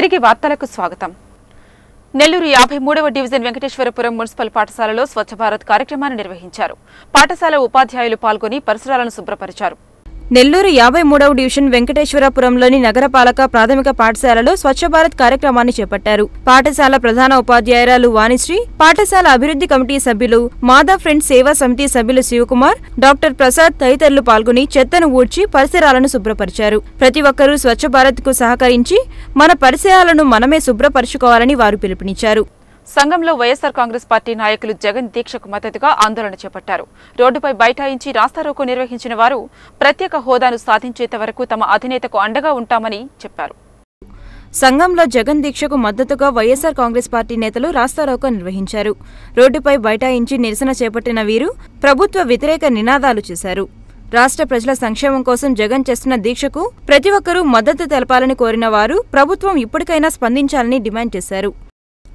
తిరిగి వార్తలకు స్వాగతం. నెల్లూరు 53వ డివిజన్ వెంకటేశ్వరపురం మున్సిపల్ పాఠశాలలో స్వచ్ఛ భారత్ కార్యక్రమాన్ని నిర్వహించారు. పాఠశాల ఉపాధ్యాయులు పాల్గొని పరిసరాలను శుభ్రపరిచారు. నెల్లూరు 53వ డివిజన్ వెంకటేశ్వరపురంలోని నగరపాలక ప్రాథమిక పాఠశాలలో స్వచ్ఛ భారత్ కార్యక్రమాన్ని చేపట్టారు. పాఠశాల ప్రధాన ఉపాధ్యాయురాలు వాణిశ్రీ, పాఠశాల అభివృద్ధి కమిటీ సభ్యులు, మాధవ్ ఫ్రెండ్స్ సేవా సమితి సభ్యులు శివకుమార్, డాక్టర్ ప్రసాద్ తదితరులు పాల్గొని చెత్తను ఊడ్చి పరిసరాలను శుభ్రపరిచారు. ప్రతి ఒక్కరూ స్వచ్ఛ భారత్ కు సహకరించి మన పరిసరాలను మనమే శుభ్రపరుచుకోవాలని వారు పిలుపునిచ్చారు. సంఘంలో వైఎస్ఆర్ కాంగ్రెస్ పార్టీ నాయకులు జగన్ దీక్షకు మద్దతుగా ఆందోళన చేపట్టారు. రోడ్డుపై బైఠాయించి రాస్తారోకో నిర్వహించిన వారు ప్రత్యేక హోదాను సాధించేంత వరకు తమ అధినేతకు అండగా ఉంటామని చెప్పారు. సంఘంలో జగన్ దీక్షకు మద్దతుగా వైఎస్ఆర్ కాంగ్రెస్ పార్టీ నేతలు రాస్తారోకో నిర్వహించారు. రోడ్డుపై బైఠాయించి నిరసన చేపట్టిన వీరు ప్రభుత్వ వ్యతిరేక నినాదాలు చేశారు. రాష్ట్ర ప్రజల సంక్షేమం కోసం జగన్ చేస్తున్న దీక్షకు ప్రతి ఒక్కరూ మద్దతు తెలపాలని కోరిన వారు ప్రభుత్వం ఇప్పటికైనా స్పందించాలని డిమాండ్ చేశారు.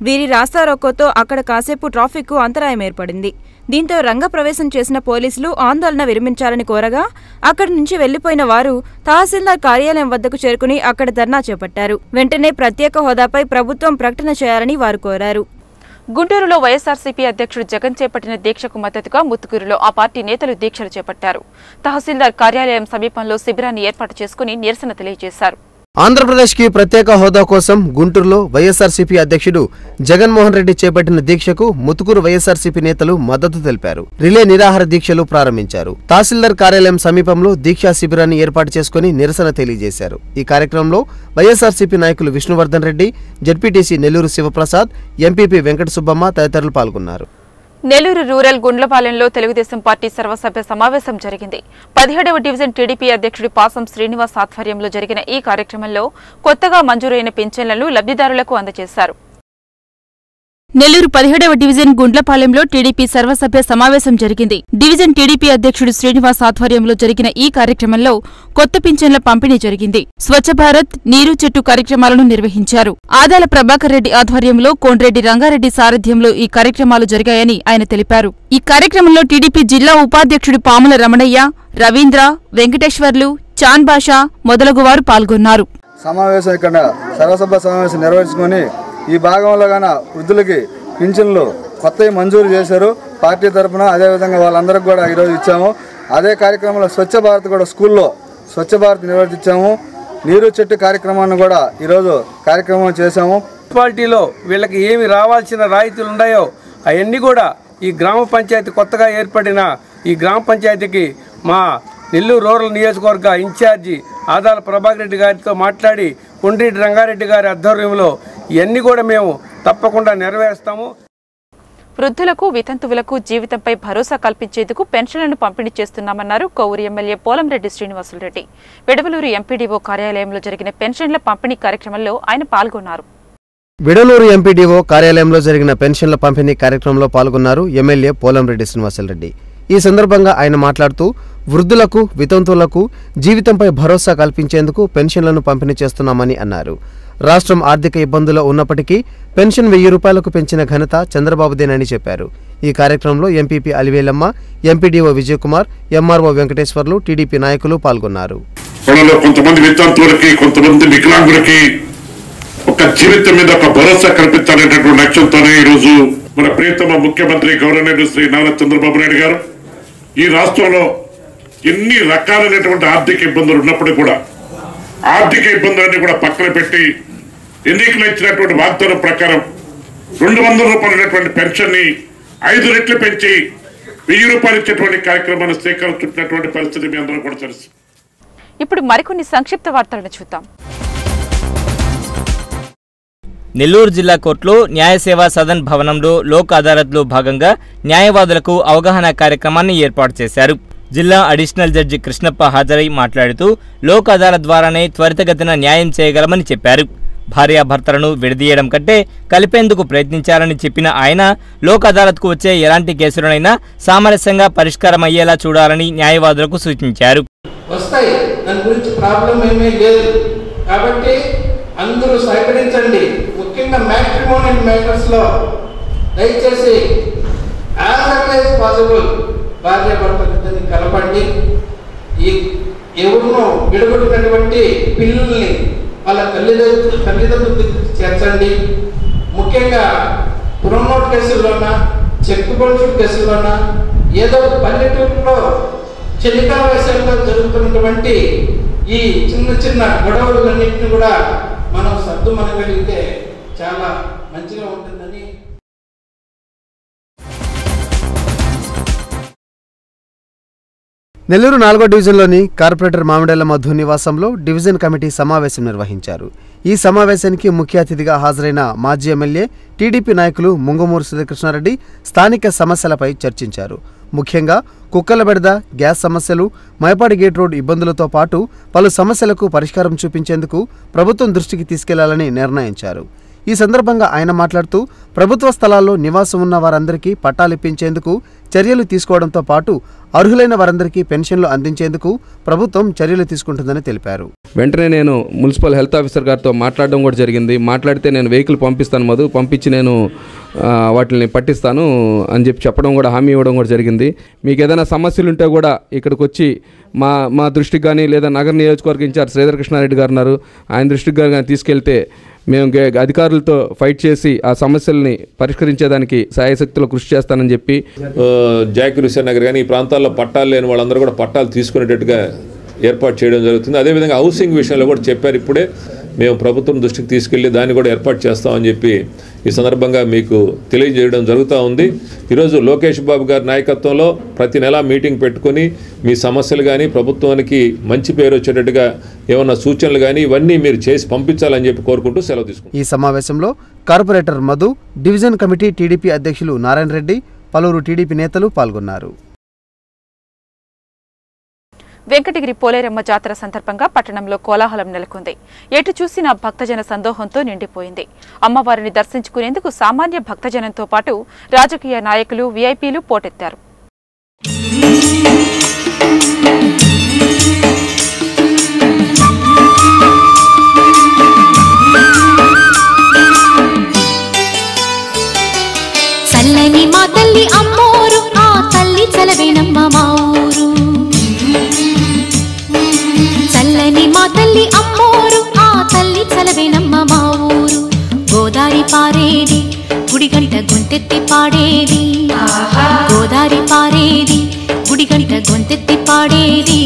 వీరి రాస్తారోకోతో అక్కడ కాసేపు ట్రాఫిక్కు అంతరాయం ఏర్పడింది. దీంతో రంగప్రవేశం చేసిన పోలీసులు ఆందోళన విరమించాలని కోరగా అక్కడి నుంచి వెళ్లిపోయిన వారు తహసీల్దార్ కార్యాలయం వద్దకు చేరుకుని అక్కడ ధర్నా చేపట్టారు. వెంటనే ప్రత్యేక హోదాపై ప్రభుత్వం ప్రకటన చేయాలని వారు కోరారు. గుంటూరులో వైఎస్ఆర్సీపీ అధ్యక్షుడు జగన్ చేపట్టిన దీక్షకు మద్దతుగా ముత్తుకూరులో ఆ పార్టీ నేతలు దీక్షలు చేపట్టారు. తహసీల్దార్ కార్యాలయం సమీపంలో శిబిరాన్ని ఏర్పాటు చేసుకుని నిరసన తెలియజేశారు. ఆంధ్రప్రదేశ్ కి ప్రత్యేక హోదా కోసం గుంటూరులో వైఎస్ఆర్సీపీ అధ్యక్షుడు జగన్మోహన్ రెడ్డి చేపట్టిన దీక్షకు ముత్తుకూరు వైఎస్ఆర్సీపీ నేతలు మద్దతు తెలిపారు. రిలే నిరాహార దీక్షలు ప్రారంభించారు. తహసీల్దార్ కార్యాలయం సమీపంలో దీక్షా శిబిరాన్ని ఏర్పాటు చేసుకుని నిరసన తెలియజేశారు. ఈ కార్యక్రమంలో వైఎస్ఆర్సీపీ నాయకులు విష్ణువర్ధన్ రెడ్డి, జడ్పీటీసీ నెల్లూరు శివప్రసాద్, ఎంపీపీ వెంకట సుబ్బమ్మ తదితరులు పాల్గొన్నారు. నెల్లూరు రూరల్ గుండ్లపాలెంలో తెలుగుదేశం పార్టీ సర్వసభ్య సమావేశం జరిగింది. 17వ డివిజన్ టీడీపీ అధ్యక్షుడు పాసం శ్రీనివాస్ ఆధ్వర్యంలో జరిగిన ఈ కార్యక్రమంలో కొత్తగా మంజూరైన పింఛన్లను లబ్ధిదారులకు అందజేశారు. నెల్లూరు 17వ డివిజన్ గుండ్లపాలెంలో టీడీపీ సర్వసభ్య సమావేశం జరిగింది. డివిజన్ టీడీపీ అధ్యక్షుడు శ్రీనివాస్ ఆధ్వర్యంలో జరిగిన ఈ కార్యక్రమంలో కొత్త పింఛన్ల పంపిణీ జరిగింది. స్వచ్ఛ భారత్, నీరు చెట్టు కార్యక్రమాలను నిర్వహించారు. ఆదాల ప్రభాకర్ రెడ్డి ఆధ్వర్యంలో కోండ్రెడ్డి రంగారెడ్డి సారథ్యంలో ఈ కార్యక్రమాలు జరిగాయని ఆయన తెలిపారు. ఈ కార్యక్రమంలో టీడీపీ జిల్లా ఉపాధ్యక్షుడు పాముల రమణయ్య, రవీంద్ర, వెంకటేశ్వర్లు, చాన్ బాషా మొదలగువారు పాల్గొన్నారు. సమావేశం ఇక్కడ సర్వసభ్య సమావేశం నిర్వహించుకొని ఈ భాగంలో గాన వృద్ధులకి పింఛన్లు కొత్తవి మంజూరు చేశారు పార్టీ తరఫున. అదేవిధంగా వాళ్ళందరికీ కూడా ఈరోజు ఇచ్చాము. అదే కార్యక్రమంలో స్వచ్ఛ భారత్ కూడా స్కూల్లో స్వచ్ఛ భారత్ నిర్వర్తించాము. నీరు చెట్టు కార్యక్రమాన్ని కూడా ఈరోజు కార్యక్రమం చేశాము. మున్సిపాలిటీలో వీళ్ళకి ఏమి రావాల్సిన రాయితీలు ఉన్నాయో అవన్నీ కూడా ఈ గ్రామ పంచాయతీ కొత్తగా ఏర్పడిన ఈ గ్రామ పంచాయతీకి మా నెల్లూరు రూరల్ నియోజకవర్గ ఇన్ఛార్జి ఆదాల ప్రభాకర్ రెడ్డి గారితో మాట్లాడి కొండ్రెడ్డి రంగారెడ్డి గారి ఆధ్వర్యంలో ఇవన్నీ కూడా మేము తప్పకుండా నెరవేరుస్తాము. వృద్ధులకు, వితంతువులకు జీవితంపై భరోసా కల్పించేందుకు పెన్షన్లను పంపిణీ చేస్తున్నామన్నారు కొవ్వూరు ఎమ్మెల్యే పోలంరెడ్డి శ్రీనివాసులరెడ్డి. విడవలూరు ఎంపీడీఓ కార్యాలయంలో జరిగిన పెన్షన్ల పంపిణీ కార్యక్రమంలో ఆయన పాల్గొన్నారు. విడవలూరు ఎంపీడీఓ కార్యాలయంలో జరిగిన పెన్షన్ల పంపిణీ కార్యక్రమంలో పాల్గొన్నారు ఎమ్మెల్యే పోలంరెడ్డి శ్రీనివాసులరెడ్డి. ఈ సందర్భంగా ఆయన మాట్లాడుతూ వృద్ధులకు, వితంతువులకు జీవితంపై భరోసా కల్పించేందుకు పెన్షన్లను పంపిణీ చేస్తున్నామని అన్నారు. రాష్ట్రం ఆర్థిక ఇబ్బందుల్లో ఉన్నప్పటికీ పెన్షన్ 1000 రూపాయలకు పెంచిన ఘనత చంద్రబాబుదేనని చెప్పారు. ఈ కార్యక్రమంలో MPP Alivelamma, MPDO Vijayakumar, MRO Venkateswarlu, TDP నాయకులు పాల్గొన్నారు. కొంతమంది వితంతువులకి, కొంతమంది వికలాంగులకి ఒక జీవితం మీద ఒక భరోసా కల్పించాలనేటువంటి లక్ష్యంతోనే ఈరోజు మన ప్రియతమ ముఖ్యమంత్రి గౌరవనీయులు శ్రీ నారా చంద్రబాబు నాయుడు గారు ఈ రాష్ట్రంలో ఎన్ని రకాలైనటువంటి ఆర్థిక ఇబ్బందులు ఉన్నప్పుడు కూడా ఆర్థిక ఇబ్బందులన్నీ కూడా పక్కన పెట్టి ఎన్నికలు ఇచ్చినటువంటి వాగ్దానం ప్రకారం 200 రూపాయలైనటువంటి పెన్షన్ ని 5 రెట్లు పెంచి 1000 రూపాయలు ఇచ్చేటువంటి కార్యక్రమాన్ని శ్రీకారం చుట్టినటువంటి పరిస్థితి మీ అందరూ కూడా తెలుసు. ఇప్పుడు మరికొన్ని సంక్షిప్త వార్తలను చూద్దాం. నెల్లూరు జిల్లా కోర్టులో న్యాయ సేవా సదన్ భవనంలో లోక్ అదాలత్లో భాగంగా న్యాయవాదులకు అవగాహన కార్యక్రమాన్ని ఏర్పాటు చేశారు. జిల్లా అడిషనల్ జడ్జి కృష్ణప్ప హాజరై మాట్లాడుతూ లోక్ అదాలత్ ద్వారానే త్వరితగతిన న్యాయం చేయగలమని చెప్పారు. భార్యాభర్తలను విడదీయడం కంటే కలిపేందుకు ప్రయత్నించాలని చెప్పిన ఆయన లోక్ అదాలత్కు వచ్చే ఎలాంటి కేసులనైనా సామరస్యంగా పరిష్కారం అయ్యేలా చూడాలని న్యాయవాదులకు సూచించారు. అందరూ సహకరించండి. ముఖ్యంగా మ్యాట్రిమోనియల్ మ్యాటర్స్ లో దయచేసి యాజ్ ఎర్లీ యాజ్ పాసిబుల్ భార్యాభర్తలిద్దరిని కలపండి. ఈ ఎవరినో విడగొట్టినటువంటి పిల్లల్ని వాళ్ళ తల్లిదండ్రులకు చేర్చండి. ముఖ్యంగా ప్రమోట్ కేసుల్లోన, చెక్ బౌన్స్ కేసుల్లోన, ఏదో పల్లెటూరులో చెలికా వయసులో జరుగుతున్నటువంటి ఈ చిన్న చిన్న గొడవలన్నింటినీ కూడా మనం సర్దుమనగలిగితే చాలా మంచిగా ఉంటుందని. నెల్లూరు 4వ డివిజన్లోని కార్పొరేటర్ మామిడెల్ల మధు నివాసంలో డివిజన్ కమిటీ సమావేశం నిర్వహించారు. ఈ సమావేశానికి ముఖ్య అతిథిగా హాజరైన మాజీ ఎమ్మెల్యే టీడీపీ నాయకులు ముంగమూరు శ్రీకృష్ణారెడ్డి స్థానిక సమస్యలపై చర్చించారు. ముఖ్యంగా కుక్కల బెడద, గ్యాస్ సమస్యలు, మైపాడి గేట్ రోడ్ ఇబ్బందులతో పాటు పలు సమస్యలకు పరిష్కారం చూపించేందుకు ప్రభుత్వం దృష్టికి తీసుకెళ్లాలని నిర్ణయించారు. ఈ సందర్భంగా ఆయన మాట్లాడుతూ ప్రభుత్వ స్థలాల్లో నివాసం ఉన్న వారందరికీ పట్టాలిప్పించేందుకు చర్యలు తీసుకోవడంతో పాటు అర్హులైన వారందరికీ పెన్షన్లు అందించేందుకు ప్రభుత్వం చర్యలు తీసుకుంటుందని తెలిపారు. వెంటనే నేను మున్సిపల్ హెల్త్ ఆఫీసర్ గారితో మాట్లాడడం కూడా జరిగింది. మాట్లాడితే నేను వెహికల్ పంపిస్తాను పంపించి నేను వాటిని పట్టిస్తాను అని చెప్పడం కూడా హామీ ఇవ్వడం కూడా జరిగింది. మీకు ఏదైనా సమస్యలు ఉంటే కూడా ఇక్కడికి వచ్చి మా దృష్టికి కానీ లేదా నగర నియోజకవర్గ ఇన్ఛార్జ్ శ్రీధర్ కృష్ణారెడ్డి గారు ఉన్నారు, ఆయన దృష్టికి కానీ తీసుకెళ్తే మేము అధికారులతో ఫైట్ చేసి ఆ సమస్యల్ని పరిష్కరించేదానికి సాయశక్తిలో కృషి చేస్తానని చెప్పి జాకిర్ హుస్సేన్ నగర్ కానీ ఈ ప్రాంతాల్లో పట్టాలు లేని వాళ్ళందరూ కూడా పట్టాలు తీసుకునేటట్టుగా ఏర్పాటు చేయడం జరుగుతుంది. అదేవిధంగా హౌసింగ్ విషయంలో కూడా చెప్పారు, ఇప్పుడే మేము ప్రభుత్వం దృష్టికి తీసుకెళ్లి దాన్ని కూడా ఏర్పాటు చేస్తామని చెప్పి ఈ సందర్భంగా మీకు తెలియజేయడం జరుగుతూ ఉంది. ఈరోజు లోకేష్ బాబు గారి నాయకత్వంలో ప్రతి నెల మీటింగ్ పెట్టుకుని మీ సమస్యలు కానీ ప్రభుత్వానికి మంచి పేరు వచ్చేటట్టుగా ఏమన్నా సూచనలు కానీ ఇవన్నీ మీరు చేసి పంపించాలని చెప్పి కోరుకుంటూ సెలవు తీసుకుంటాం. ఈ సమావేశంలో corporator Madhu, division committee TDP అధ్యక్షులు నారాయణ రెడ్డి, పలువురు టీడీపీ నేతలు పాల్గొన్నారు. వెంకటగిరి పోలేరమ్మ జాతర సందర్భంగా పట్టణంలో కోలాహలం నెలకొంది. ఎటు చూసినా భక్తజన సందోహంతో నిండిపోయింది. అమ్మవారిని దర్శించుకునేందుకు సామాన్య భక్తజనంతో పాటు రాజకీయ నాయకులు, వీఐపీలు పోటెత్తారు. చల్లని మా తల్లి అమ్మోరు, ఆ తల్లి చలవేనమ్మ మా ఊరు. చల్లని మా తల్లి అమ్మోరు, ఆ తల్లి చలవేనమ్మ మా ఊరు. గోదారి పారేది, గుడిగంట గొంతెత్తి పాడేది. గోదారి పారేది, గుడిగంట గొంతెత్తి పాడేది.